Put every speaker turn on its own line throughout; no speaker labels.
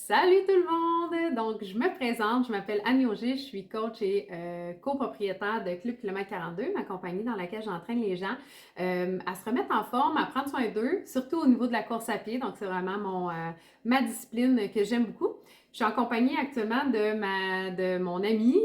Salut tout le monde! Donc, je me présente, je m'appelle Annie Auger, je suis coach et copropriétaire de Club Kilomètre 42, ma compagnie dans laquelle j'entraîne les gens à se remettre en forme, à prendre soin d'eux, surtout au niveau de la course à pied. Donc, c'est vraiment ma discipline que j'aime beaucoup. Je suis en compagnie actuellement de mon amie.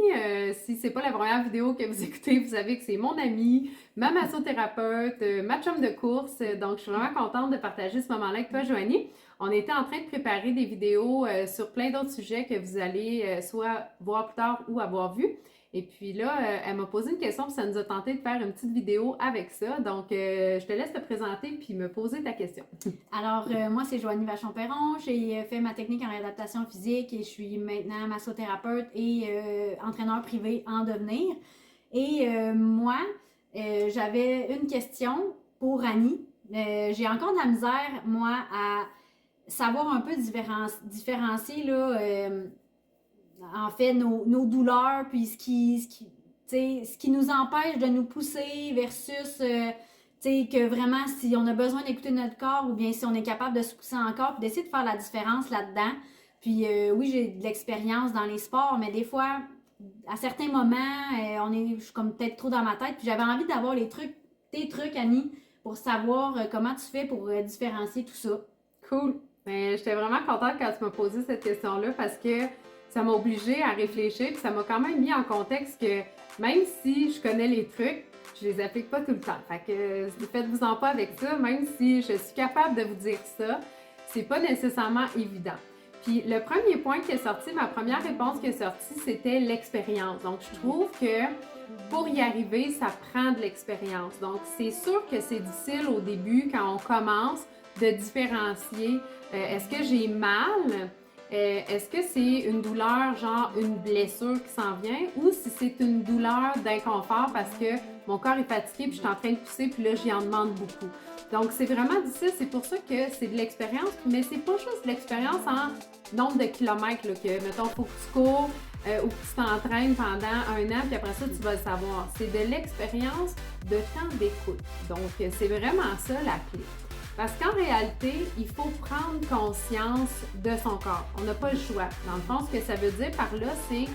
Si c'est pas la première vidéo que vous écoutez, vous savez que c'est mon amie, ma massothérapeute, ma chum de course. Donc, je suis vraiment contente de partager ce moment-là avec toi, Joanie. On était en train de préparer des vidéos sur plein d'autres sujets que vous allez soit voir plus tard ou avoir vu. Et puis là, elle m'a posé une question, puis ça nous a tenté de faire une petite vidéo avec ça. Donc, je te laisse te présenter puis me poser ta question.
Alors, moi, c'est Joanie Vachon-Perron. J'ai fait ma technique en réadaptation physique et je suis maintenant massothérapeute et entraîneur privé en devenir. Et moi, j'avais une question pour Annie. J'ai encore de la misère, moi, à savoir un peu différencier là, en fait nos douleurs puis ce qui nous empêche de nous pousser versus que vraiment si on a besoin d'écouter notre corps ou bien si on est capable de se pousser encore puis d'essayer de faire la différence là-dedans. Puis oui, j'ai de l'expérience dans les sports, mais des fois, à certains moments, je suis comme peut-être trop dans ma tête. Puis j'avais envie d'avoir tes trucs, Annie, pour savoir comment tu fais pour différencier tout ça.
Cool! Ben, j'étais vraiment contente quand tu m'as posé cette question-là parce que ça m'a obligée à réfléchir puis ça m'a quand même mis en contexte que même si je connais les trucs, je les applique pas tout le temps. Fait que faites-vous-en pas avec ça, même si je suis capable de vous dire ça, c'est pas nécessairement évident. Puis le premier point qui est sorti, ma première réponse qui est sortie, c'était l'expérience. Donc je trouve que pour y arriver, ça prend de l'expérience. Donc c'est sûr que c'est difficile au début quand on commence de différencier est-ce que j'ai mal, est-ce que c'est une douleur, genre une blessure qui s'en vient, ou si c'est une douleur d'inconfort parce que mon corps est fatigué puis je suis en train de pousser puis là j'y en demande beaucoup. Donc c'est vraiment difficile, c'est pour ça que c'est de l'expérience, mais c'est pas juste de l'expérience en nombre de kilomètres, là, que mettons, faut que tu cours ou que tu t'entraînes pendant un an puis après ça tu vas le savoir. C'est de l'expérience de temps d'écoute. Donc c'est vraiment ça la clé. Parce qu'en réalité, il faut prendre conscience de son corps. On n'a pas le choix. Dans le fond, ce que ça veut dire par là, c'est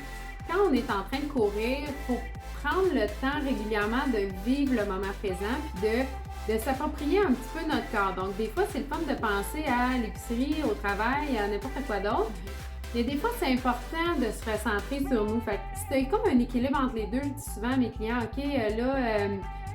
quand on est en train de courir, il faut prendre le temps régulièrement de vivre le moment présent puis de s'approprier un petit peu notre corps. Donc, des fois, c'est le fun de penser à l'épicerie, au travail, à n'importe quoi d'autre. Mais des fois, c'est important de se recentrer sur nous. Fait que c'est comme un équilibre entre les deux. Je dis souvent à mes clients, OK,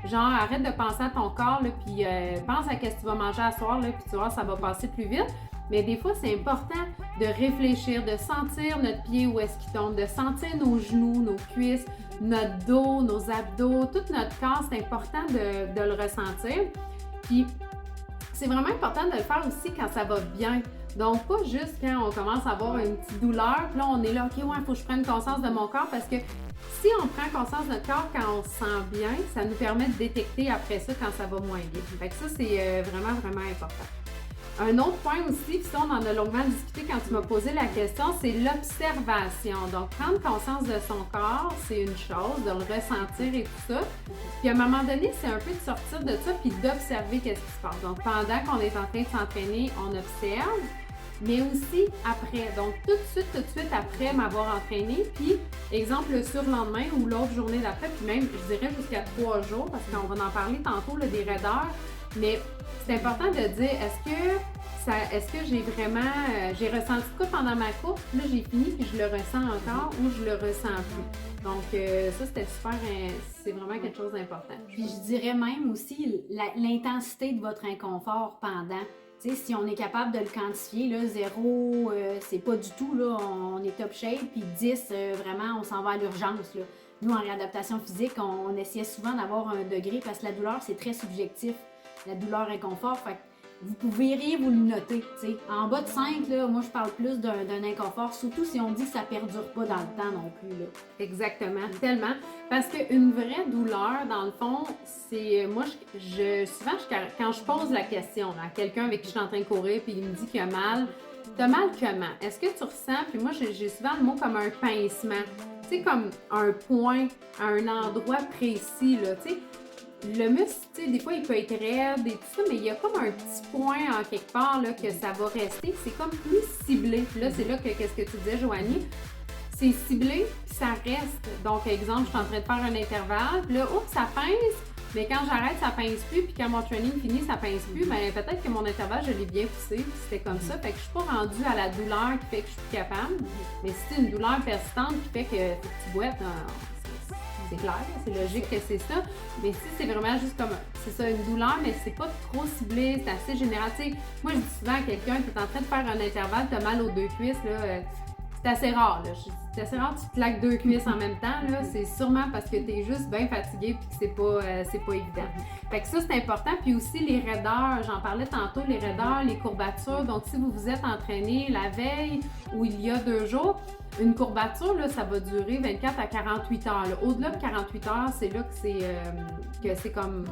genre, arrête de penser à ton corps, là, puis pense à ce que tu vas manger à soir, là, puis tu vois, ça va passer plus vite. Mais des fois, c'est important de réfléchir, de sentir notre pied où est-ce qu'il tombe, de sentir nos genoux, nos cuisses, notre dos, nos abdos, tout notre corps. C'est important de le ressentir. Puis, c'est vraiment important de le faire aussi quand ça va bien. Donc, pas juste quand on commence à avoir une petite douleur, puis là, on est là, OK, ouais, il faut que je prenne conscience de mon corps parce que si on prend conscience de notre corps quand on se sent bien, ça nous permet de détecter après ça quand ça va moins bien. Fait que ça, c'est vraiment, vraiment important. Un autre point aussi, puis ça, on en a longuement discuté quand tu m'as posé la question, c'est l'observation. Donc, prendre conscience de son corps, c'est une chose, de le ressentir et tout ça. Puis à un moment donné, c'est un peu de sortir de ça puis d'observer qu'est-ce qui se passe. Donc, pendant qu'on est en train de s'entraîner, on observe, mais aussi après. Donc, tout de suite après m'avoir entraîné, puis exemple le surlendemain ou l'autre journée d'après, puis même, je dirais jusqu'à 3 jours, parce qu'on va en parler tantôt, là, des raideurs, mais c'est important de dire, est-ce que j'ai vraiment, j'ai ressenti quoi pendant ma course, puis là j'ai fini, puis je le ressens encore ou je le ressens plus. Donc ça c'était super, c'est vraiment quelque chose d'important.
Puis je dirais même aussi l'intensité de votre inconfort pendant. Tu sais, si on est capable de le quantifier, là, 0, c'est pas du tout, là, on est top shape, puis 10, vraiment, on s'en va à l'urgence, là. Nous, en réadaptation physique, on essayait souvent d'avoir un degré parce que la douleur, c'est très subjectif. La douleur, inconfort, fait que vous pourriez vous le noter, tu sais. En bas de 5, là, moi, je parle plus d'un inconfort, surtout si on dit que ça perdure pas dans le temps non plus, là.
Exactement, tellement. Parce qu'une vraie douleur, dans le fond, c'est. Moi, souvent, quand je pose la question à quelqu'un avec qui je suis en train de courir, puis il me dit qu'il a mal, t'as mal comment? Est-ce que tu ressens? Puis moi, j'ai souvent le mot comme un pincement. Tu sais, comme un point à un endroit précis, là. Tu sais, le muscle, tu sais, des fois, il peut être raide et tout ça, mais il y a comme un petit point en quelque part là, que ça va rester. C'est comme plus ciblé. Puis là, c'est là que, qu'est-ce que tu disais, Joanie? C'est ciblé, puis ça reste. Donc, exemple, je suis en train de faire un intervalle, puis là, oups, ça pince, mais quand j'arrête, ça pince plus, puis quand mon training finit, ça pince plus, mais peut-être que mon intervalle, je l'ai bien poussé, puis c'était comme ça. Fait que je suis pas rendue à la douleur qui fait que je suis plus capable, mais si c'est une douleur persistante qui fait que faut que tu boites, c'est clair, c'est logique que c'est ça. Mais si c'est vraiment juste comme, c'est ça, une douleur, mais c'est pas trop ciblé, c'est assez général. Tu sais, moi, je dis souvent à quelqu'un qui est en train de faire un intervalle, t'as mal aux deux cuisses, là, c'est assez rare, là. C'est assez rare que tu te claques deux cuisses en même temps, là. C'est sûrement parce que t'es juste bien fatigué puis que c'est pas évident. Fait que ça, c'est important. Puis aussi, les raideurs, j'en parlais tantôt, les raideurs, les courbatures. Donc, si vous vous êtes entraîné la veille ou il y a 2 jours, une courbature, là, ça va durer 24 à 48 heures. Là. Au-delà de 48 heures, c'est là que c'est comme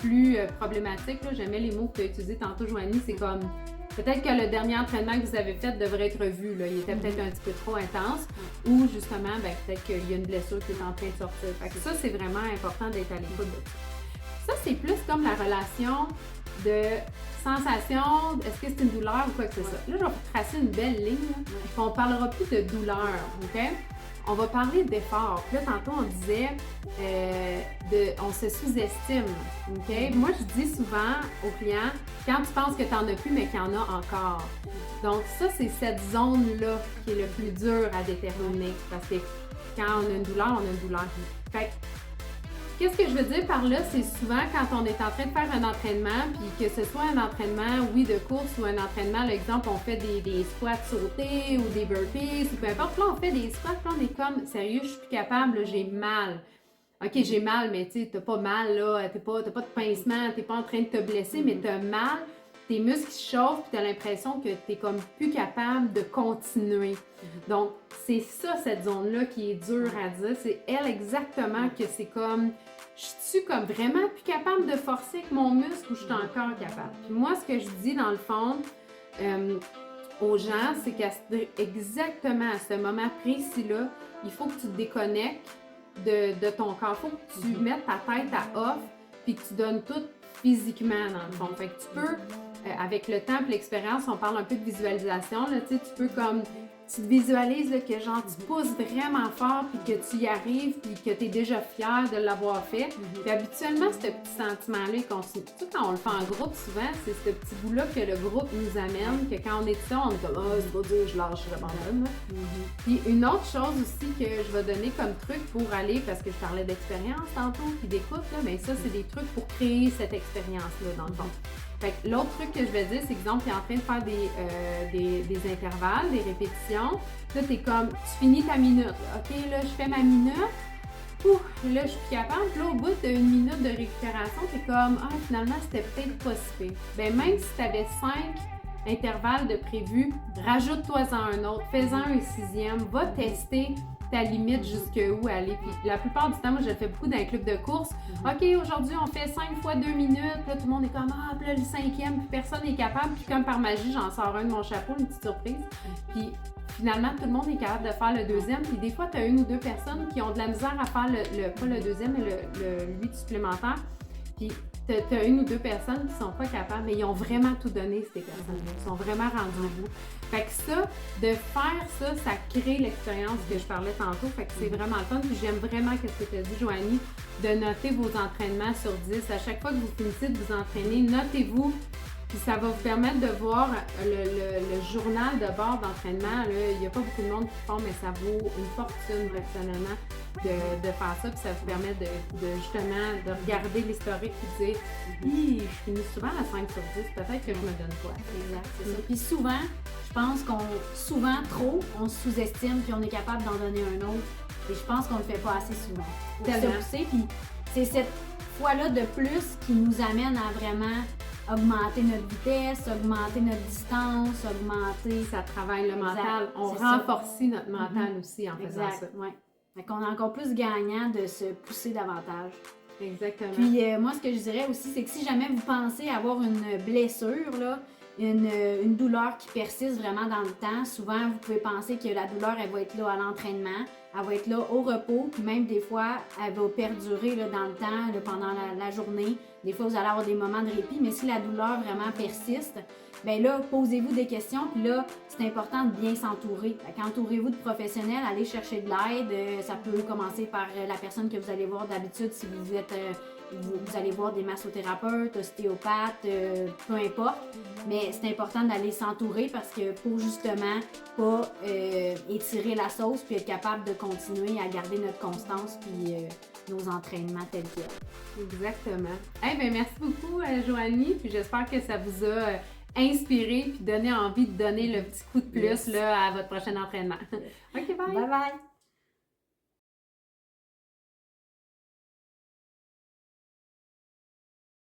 plus problématique. Là. J'aimais les mots que tu as utilisés tantôt, Joanie. C'est comme, peut-être que le dernier entraînement que vous avez fait devrait être revu. Là. Il était peut-être un petit peu trop intense. Ou justement, ben, peut-être qu'il y a une blessure qui est en train de sortir. Fait que ça, c'est vraiment important d'être à l'écoute de ça. Ça, c'est plus comme la relation de sensation, est-ce que c'est une douleur ou quoi que c'est ça. Là, je vais vous tracer une belle ligne. On ne parlera plus de douleur, OK? On va parler d'effort. Puis là, tantôt, on disait, on se sous-estime, OK? Moi, je dis souvent aux clients, quand tu penses que tu n'en as plus, mais qu'il y en a encore. Donc, ça, c'est cette zone-là qui est le plus dur à déterminer. Parce que quand on a une douleur, on a une douleur. Fait que, qu'est-ce que je veux dire par là, c'est souvent quand on est en train de faire un entraînement, puis que ce soit un entraînement, oui, de course ou un entraînement, l'exemple, on fait des squats sautés ou des burpees, ou peu importe, là, on fait des squats, là, on est comme, sérieux, je suis plus capable, là, j'ai mal. OK, j'ai mal, mais tu sais, t'as pas mal, là, t'as pas de pincement, t'es pas en train de te blesser, mais t'as mal, tes muscles se chauffent, puis t'as l'impression que t'es comme plus capable de continuer. Donc, c'est ça, cette zone-là, qui est dure à dire. C'est elle exactement que c'est comme, je suis comme vraiment plus capable de forcer avec mon muscle ou je suis encore capable. Puis moi, ce que je dis dans le fond aux gens, c'est qu'exactement à ce moment précis-là, il faut que tu te déconnectes de ton corps. Il faut que tu mettes ta tête à off puis que tu donnes tout physiquement dans le fond. Fait que tu peux, avec le temps et l'expérience, on parle un peu de visualisation, là, tu peux comme, tu te visualises là, que genre tu pousses vraiment fort puis que tu y arrives puis que tu es déjà fier de l'avoir fait. Puis habituellement, ce petit sentiment-là, il continue. Tu sais, quand on le fait en groupe, souvent, c'est ce petit bout-là que le groupe nous amène, que quand on est ça, on est comme « Ah, c'est pas dur, je lâche, je l'abandonne. » Puis une autre chose aussi que je vais donner comme truc pour aller, parce que je parlais d'expérience tantôt, puis d'écoute, là, mais ça, c'est des trucs pour créer cette expérience-là, dans le fond. Fait que l'autre truc que je vais dire, c'est exemple, tu es en train de faire des intervalles, des répétitions. Là, tu es comme, tu finis ta minute. OK, là, je fais ma minute. Ouf, là, je suis plus capable. Puis là, au bout d'une minute de récupération, tu es comme, ah, finalement, c'était peut-être pas si pire. Ben, même si tu avais 5 intervalles de prévu, rajoute-toi-en un autre, fais-en un 6e, va tester ta limite jusqu'où aller. Puis la plupart du temps, moi, je le fais beaucoup dans les clubs de course. OK, aujourd'hui, on fait 5 fois 2 minutes. Là, tout le monde est comme, ah, puis là, le 5e, puis personne n'est capable. Puis comme par magie, j'en sors un de mon chapeau, une petite surprise. Puis finalement, tout le monde est capable de faire le 2e. Puis des fois, tu as 1 ou 2 personnes qui ont de la misère à faire pas le 2e, mais le 8 supplémentaire. Puis tu as 1 ou 2 personnes qui sont pas capables, mais ils ont vraiment tout donné, ces personnes-là. Ils sont vraiment rendus au bout. Fait que ça, de faire ça, ça crée l'expérience que je parlais tantôt. Fait que c'est vraiment le fun. Puis j'aime vraiment ce que tu as dit, Joanie, de noter vos entraînements sur 10. À chaque fois que vous finissez de vous entraîner, notez-vous. Puis ça va vous permettre de voir le journal de bord d'entraînement. Il n'y a pas beaucoup de monde qui font, mais ça vaut une fortune personnellement de faire ça. Puis ça vous permet de justement de regarder l'historique et de dire je finis souvent à 5 sur 10, peut-être que je me donne pas.
Exact, c'est ça. Puis souvent, je pense on se sous-estime puis on est capable d'en donner un autre. Et je pense qu'on le fait pas assez souvent.
Tellement.
Puis c'est cette fois-là de plus qui nous amène à vraiment augmenter notre vitesse, augmenter notre distance, augmenter...
Ça travaille le mental.
Exact,
On
c'est
renforce notre mental aussi en faisant ça.
Ouais. Fait qu'on est encore plus gagnant de se pousser davantage.
Exactement.
Puis moi, ce que je dirais aussi, c'est que si jamais vous pensez avoir une blessure, là, une douleur qui persiste vraiment dans le temps, souvent vous pouvez penser que la douleur, elle va être là à l'entraînement. elle va être là au repos, puis même des fois, elle va perdurer là, dans le temps, là, pendant la journée. Des fois, vous allez avoir des moments de répit, mais si la douleur vraiment persiste, bien là, posez-vous des questions, puis là, c'est important de bien s'entourer. Entourez-vous de professionnels, allez chercher de l'aide. Ça peut commencer par la personne que vous allez voir d'habitude si vous êtes... vous allez voir des massothérapeutes, ostéopathes, peu importe. Mais c'est important d'aller s'entourer parce que pour justement pas étirer la sauce puis être capable de continuer à garder notre constance puis nos entraînements tels quels.
Exactement. Eh bien, merci beaucoup, Joanie. Puis j'espère que ça vous a inspiré puis donné envie de donner le petit coup de plus là, à votre prochain entraînement. OK, bye!
Bye bye!